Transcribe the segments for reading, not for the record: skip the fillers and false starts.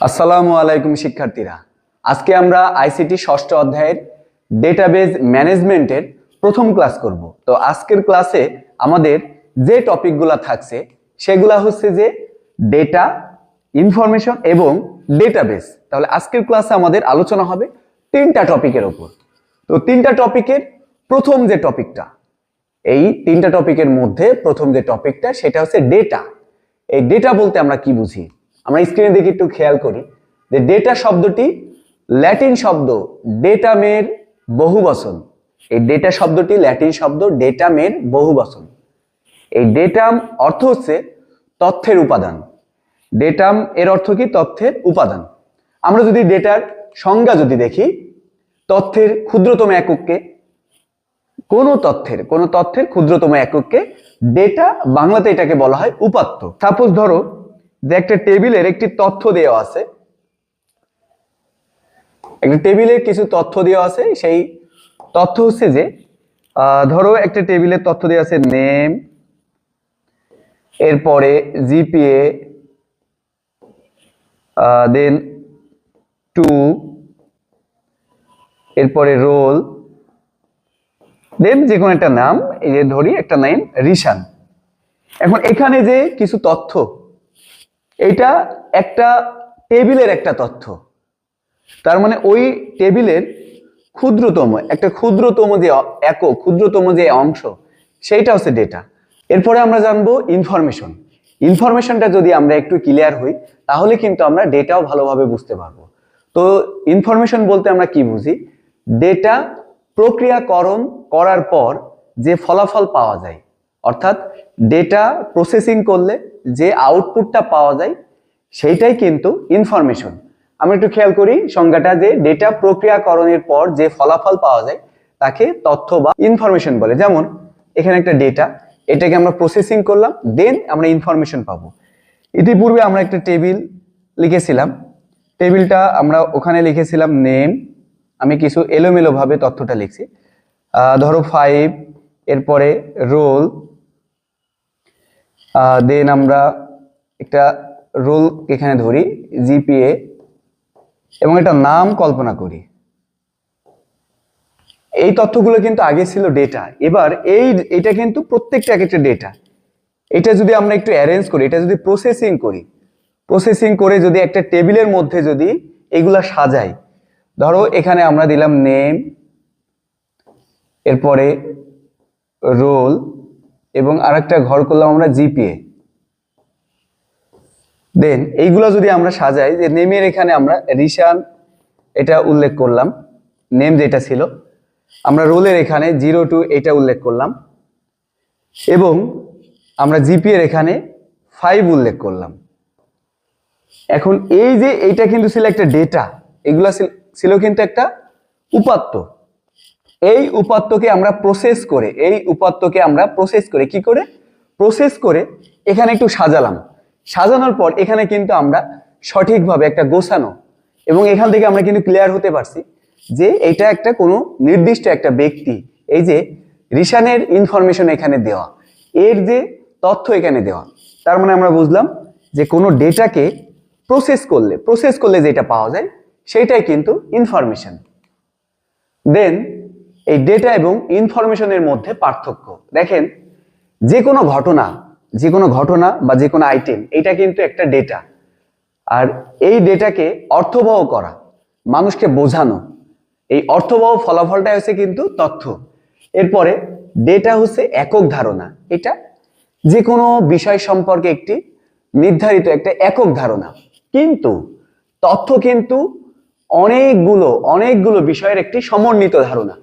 আসসালামু আলাইকুম শিক্ষার্থীরা। আজকে আমরা আইসিটি ষষ্ঠ অধ্যায়ের ডেটাবেজ ম্যানেজমেন্টের প্রথম ক্লাস করব। তো আজকের ক্লাসে আমাদের যে টপিকগুলো থাকছে সেগুলা হচ্ছে যে ডেটা, ইনফরমেশন এবং ডেটাবেজ। তাহলে আজকের ক্লাসে আমাদের আলোচনা হবে তিনটা টপিকের উপর। তো তিনটা টপিকের প্রথম যে টপিকটা, এই তিনটা টপিকের মধ্যে প্রথম যে টপিকটা সেটা হচ্ছে ডেটা। এই ডেটা বলতে আমরা কি বুঝি? আমরা স্ক্রিনে দেখে একটু খেয়াল করি যে ডেটা শব্দটি ল্যাটিন শব্দ ডেটামের বহুবচন। এই ডেটা শব্দটি ল্যাটিন শব্দ ডেটামের বহুবচন। এই ডেটাম অর্থ হচ্ছে তথ্যের উপাদান। ডেটাম এর অর্থ কি? তথ্যের উপাদান। আমরা যদি ডেটার সংজ্ঞা যদি দেখি, তথ্যের ক্ষুদ্রতম এককে, কোন তথ্যের ক্ষুদ্রতম এককে ডেটা, বাংলাতে এটাকে বলা হয় উপাত্ত। সাপোজ ধরো যে একটা টেবিলের একটি তথ্য দেওয়া আছে, একটা টেবিলের কিছু তথ্য দেওয়া আছে। সেই তথ্য হচ্ছে যে ধরো একটা টেবিলের তথ্য দেওয়া আছে নেম, এরপরে জিপিএ, দেন 2, এরপরে রোল, দেন যে কোনো একটা নাম, এই যে ধরি একটা নাম রিশান। এখন এখানে যে কিছু তথ্য, এটা একটা টেবিলের একটা তথ্য, তার মানে ওই টেবিলের ক্ষুদ্রতম যে একক, ক্ষুদ্রতম যে অংশ, সেইটা হচ্ছে ডেটা। এরপরে আমরা জানবো ইনফরমেশন। ইনফরমেশনটা যদি আমরা একটু ক্লিয়ার হই তাহলে কিন্তু আমরা ডেটাও ভালোভাবে বুঝতে পারবো। তো ইনফরমেশন বলতে আমরা কি বুঝি? ডেটা প্রক্রিয়াকরণ করার পর যে ফলাফল পাওয়া যায়, অর্থাৎ ডেটা প্রসেসিং করলে যে আউটপুটটা পাওয়া যায় সেইটাই কিন্তু ইনফরমেশন। আমরা একটু খেয়াল করি সংজ্ঞাটা, যে ডেটা প্রক্রিয়াকরণের পর যে ফলাফল পাওয়া যায় তাকে তথ্য বা ইনফরমেশন বলে। যেমন এখানে একটা ডেটা, এটাকে আমরা প্রসেসিং করলাম, দেন আমরা ইনফরমেশন পাবো। ইতিপূর্বে আমরা একটা টেবিল লিখেছিলাম, টেবিলটা আমরা ওখানে লিখেছিলাম নেম, আমি কিছু এলোমেলো ভাবে তথ্যটা লিখছি। ধরো 5, এরপরে রোল, দেন আমরা একটা রোল এখানে ধরি, জিপিএ, এবং একটা নাম কল্পনা করি। এই তথ্যগুলো কিন্তু আগে ছিল ডেটা, এবার এটা কিন্তু প্রত্যেকটা একটা ডেটা। এটা যদি আমরা একটু অ্যারেঞ্জ করি, এটা যদি প্রসেসিং করে যদি একটা টেবিলের মধ্যে যদি এগুলা সাজাই, ধরো এখানে আমরা দিলাম নেম, এরপরে রোল, এবং আরেকটা ঘর করলাম আমরা জিপিএ। দেন এইগুলো যদি আমরা সাজাই, যে নেমের এখানে আমরা রিশান এটা উল্লেখ করলাম, নেম যেটা ছিল, আমরা রোলের এখানে 0 to এটা উল্লেখ করলাম, এবং আমরা জিপিএর এখানে 5 উল্লেখ করলাম। এখন এই যে এইটা কিন্তু ছিল একটা ডেটা, এগুলা ছিল কিন্তু একটা উপাত্ত। এই উপাত্তকে আমরা প্রসেস করে এখানে একটু সাজানোর পর এখানে কিন্তু আমরা সঠিকভাবে একটা গোছানো, এবং এখান থেকে আমরা কিন্তু ক্লিয়ার হতে পারছি যে এটা একটা কোনো নির্দিষ্ট একটা ব্যক্তি। এই যে রিশানের ইনফরমেশন এখানে দেওয়া, এর যে তথ্য এখানে দেওয়া, তার মানে আমরা বুঝলাম যে কোনো ডেটাকে প্রসেস করলে যেটা পাওয়া যায় সেটাই কিন্তু ইনফরমেশন। দেন এই ডেটা এবং ইনফরমেশনের মধ্যে পার্থক্য দেখেন, যে কোনো ঘটনা বা যে কোনো আইটেম, এটা কিন্তু একটা ডেটা। আর এই ডেটাকে অর্থবহ করা, মানুষকে বোঝানো, এই অর্থবহ ফলাফলটা হচ্ছে কিন্তু তথ্য। এরপরে ডেটা হচ্ছে একক ধারণা, এটা যে কোনো বিষয় সম্পর্কে একটি নির্ধারিত একটা একক ধারণা, কিন্তু তথ্য কিন্তু অনেকগুলো বিষয়ের একটি সমন্বিত ধারণা।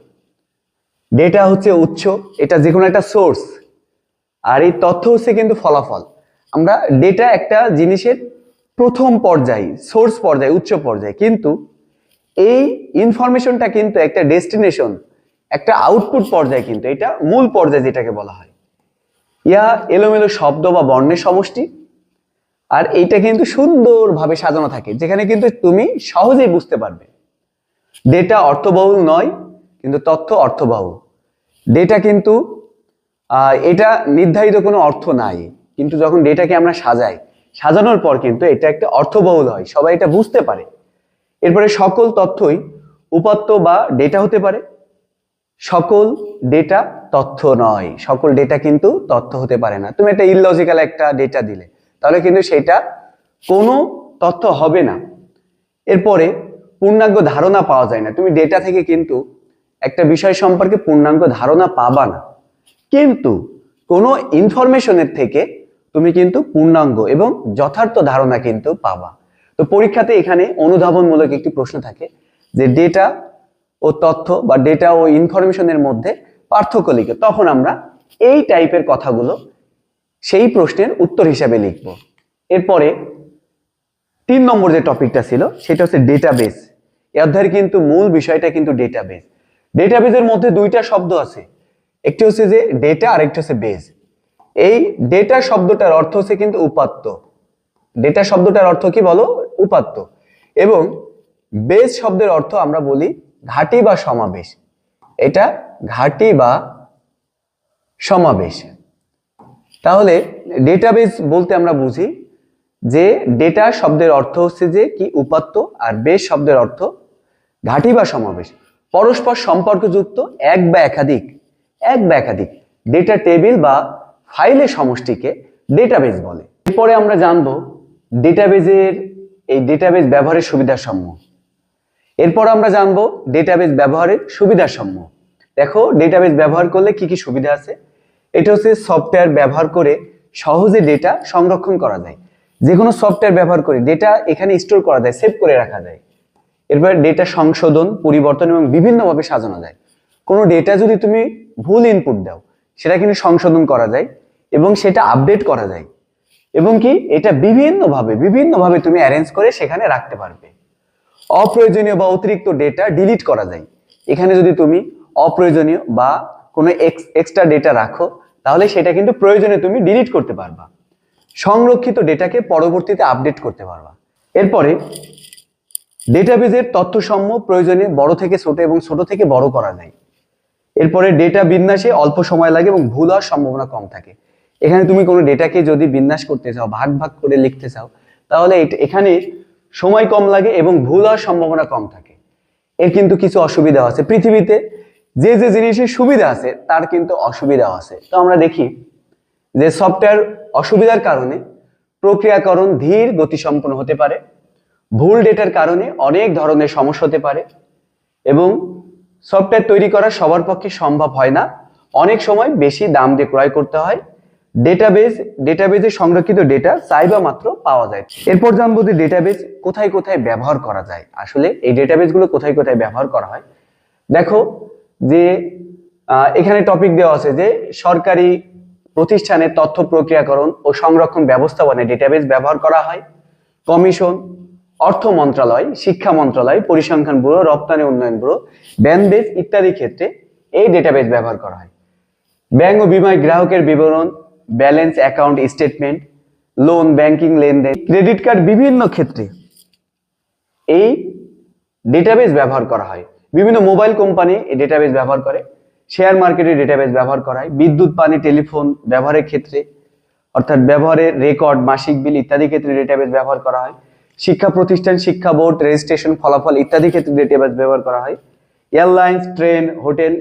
ডেটা হচ্ছে উৎস, এটা যে কোনো একটা সোর্স, আর এই তথ্য হচ্ছে কিন্তু ফলাফল। আমরা ডেটা একটা জিনিসের প্রথম পর্যায়ে, সোর্স পর্যায়ে, উচ্চ পর্যায়ে, কিন্তু এই ইনফরমেশনটা কিন্তু একটা ডেস্টিনেশন, একটা আউটপুট পর্যায়ে, কিন্তু এটা মূল পর্যায়ে যেটাকে বলা হয়। ইয়া এলোমেলো শব্দ বা বর্ণের সমষ্টি, আর এইটা কিন্তু সুন্দরভাবে সাজানো থাকে, যেখানে কিন্তু তুমি সহজেই বুঝতে পারবে। ডেটা অর্থবহুল নয়, কিন্তু তথ্য অর্থবহুল। ডেটা কিন্তু এটা নির্ধারিত কোনো অর্থ নাই, কিন্তু যখন ডেটাকে আমরা সাজাই সাজানোর পর কিন্তু এটা একটা অর্থবহুল হয়, সবাই এটা বুঝতে পারে। এরপরে সকল তথ্যই উপাত্ত বা ডেটা হতে পারে। সকল ডেটা তথ্য নয়, সকল ডেটা কিন্তু তথ্য হতে পারে না। তুমি একটা ইললজিক্যাল একটা ডেটা দিলে তাহলে কিন্তু সেটা কোনো তথ্য হবে না। এরপরে পূর্ণাঙ্গ ধারণা পাওয়া যায় না, তুমি ডেটা থেকে কিন্তু একটা বিষয় সম্পর্কে পূর্ণাঙ্গ ধারণা পাবা না, কিন্তু কোনো ইনফরমেশনের থেকে তুমি কিন্তু পূর্ণাঙ্গ এবং যথার্থ ধারণা কিন্তু পাবা। তো পরীক্ষাতে এখানে অনুধাবনমূলক একটি প্রশ্ন থাকে যে ডেটা ও তথ্য বা ডেটা ও ইনফরমেশনের মধ্যে পার্থক্য লিখে, তখন আমরা এই টাইপের কথাগুলো সেই প্রশ্নের উত্তর হিসাবে লিখব। এরপরে 3 নম্বর যে টপিকটা ছিল সেটা হচ্ছে ডেটাবেস। এই অধ্যায়ের কিন্তু মূল বিষয়টা কিন্তু ডেটাবেস। ডেটাবেসের মধ্যে দুইটা শব্দ আছে, একটি হচ্ছে যে ডেটা আর একটা হচ্ছে বেস। এই ডেটা শব্দটার অর্থ হচ্ছে কিন্তু উপাত্ত। ডেটা শব্দটার অর্থ কি বলো? উপাত্ত। এবং বেস শব্দের অর্থ আমরা বলি ঘাঁটি বা সমাবেশ। এটা ঘাঁটি বা সমাবেশ। তাহলে ডেটাবেস বলতে আমরা বুঝি যে ডেটা শব্দের অর্থ হচ্ছে যে কি উপাত্ত, আর বেস শব্দের অর্থ ঘাঁটি বা সমাবেশ, পরস্পর সম্পর্কযুক্ত এক বা একাধিক ডেটা টেবিল বা ফাইলের সমষ্টিকে ডেটাবেস বলে। এরপরে আমরা জানবো ডেটাবেস ব্যবহারের সুবিধাসমূহ। এরপর আমরা জানবো ডেটাবেস ব্যবহারের সুবিধাসমূহ। দেখো ডেটাবেস ব্যবহার করলে কি কি সুবিধা আছে। এটা হচ্ছে সফটওয়্যার ব্যবহার করে সহজে ডেটা সংরক্ষণ করা যায়। যে কোনো সফটওয়্যার ব্যবহার করে ডেটা এখানে স্টোর করা যায়, সেভ করে রাখা যায়। এরপর ডেটা সংশোধন, পরিবর্তন এবং বিভিন্নভাবে সাজানো যায়। কোনো ডেটা যদি তুমি ভুল ইনপুট দাও সেটা কিন্তু সংশোধন করা যায় এবং সেটা আপডেট করা যায়, এবং কি এটা বিভিন্নভাবে তুমি অ্যারেঞ্জ করে সেখানে রাখতে পারবে। অপ্রয়োজনীয় বা অতিরিক্ত ডেটা ডিলিট করা যায়। এখানে যদি তুমি অপ্রয়োজনীয় বা কোনো এক্সট্রা ডেটা রাখো তাহলে সেটা কিন্তু প্রয়োজনে তুমি ডিলিট করতে পারবা। সংরক্ষিত ডেটাকে পরবর্তীতে আপডেট করতে পারবা। এরপরে ডেটাবেজের তথ্যসমূহ প্রয়োজনে বড় থেকে ছোট এবং ছোট থেকে বড় করা যায়। এরপরে ডেটা বিন্যাসে অল্প সময় লাগে এবং ভুল হওয়ার সম্ভাবনা কম থাকে। এখানে তুমি কোনো ডেটাকে যদি বিন্যাস করতে চাও, ভাগ করে লিখতে চাও, তাহলে এখানে সময় কম লাগে এবং ভুল হওয়ার সম্ভাবনা কম থাকে। এর কিন্তু কিছু অসুবিধা আছে। পৃথিবীতে যে যে জিনিসের সুবিধা আছে তার কিন্তু অসুবিধাও আছে। তো আমরা দেখি যে সফটওয়্যার অসুবিধার কারণে প্রক্রিয়াকরণ ধীর গতিসম্পন্ন হতে পারে, ভুল ডেটার কারণে অনেক ধরনের সমস্যা হতে পারে, এবং সফটওয়্যার তৈরি করা সবার পক্ষে সম্ভব হয় না, অনেক সময় বেশি দাম দিয়ে ক্রয় করতে হয়। ডেটাবেজে সংরক্ষিত ডেটা চাইবা মাত্র পাওয়া যায়। এরপর জানবো যে ডেটাবেজ কোথায় কোথায় ব্যবহার করা যায়। আসলে এই ডেটাবেজগুলো কোথায় কোথায় ব্যবহার করা হয়। দেখো যে এখানে টপিক দেওয়া আছে যে সরকারি প্রতিষ্ঠানে তথ্য প্রক্রিয়াকরণ ও সংরক্ষণ ব্যবস্থাপনায় ডেটাবেজ ব্যবহার করা হয়। কমিশন, অর্থ মন্ত্রণালয়, শিক্ষা মন্ত্রণালয়, পরিসংখ্যান ব্যুরো, রপ্তানি উন্নয়ন ব্যুরো, ব্যাংক ইত্যাদি ক্ষেত্রে এই ডেটাবেজ ব্যবহার করা হয়। ব্যাংক ও বিমায় গ্রাহকের বিবরণ, balance account statement, loan, banking লেনদেন, ক্রেডিট কার্ড বিভিন্ন ক্ষেত্রে এই ডেটাবেজ ব্যবহার করা হয়। বিভিন্ন মোবাইল কোম্পানি এই ডেটাবেজ ব্যবহার করে। শেয়ার মার্কেটে ডেটাবেজ ব্যবহার করা হয়। বিদ্যুৎ, পানি, টেলিফোন ব্যবহারের ক্ষেত্রে অর্থাৎ ব্যবহারের রেকর্ড, মাসিক বিল ইত্যাদি ক্ষেত্রে ডেটাবেজ ব্যবহার করা হয়। শিক্ষা প্রতিষ্ঠান, শিক্ষা বোর্ড, রেজিস্ট্রেশন, ফলাফল ইত্যাদি ক্ষেত্রে ডেটাবেজ ব্যবহার করা হয়। এয়ারলাইন্স, ট্রেন, হোটেল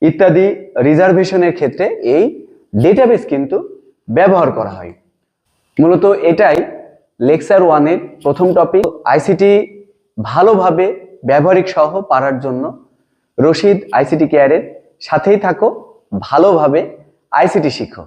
ইত্যাদি রিজার্ভেশনের ক্ষেত্রে এই ডেটাবেজ কিন্তু ব্যবহার করা হয়। মূলত এটাই লেকচার 1-এর প্রথম টপিক। আইসিটি ভালোভাবে ব্যবহারিক সহ পারার জন্য রশিদ আইসিটি কেয়ারের সাথেই থাকো, ভালোভাবে আইসিটি শিখো।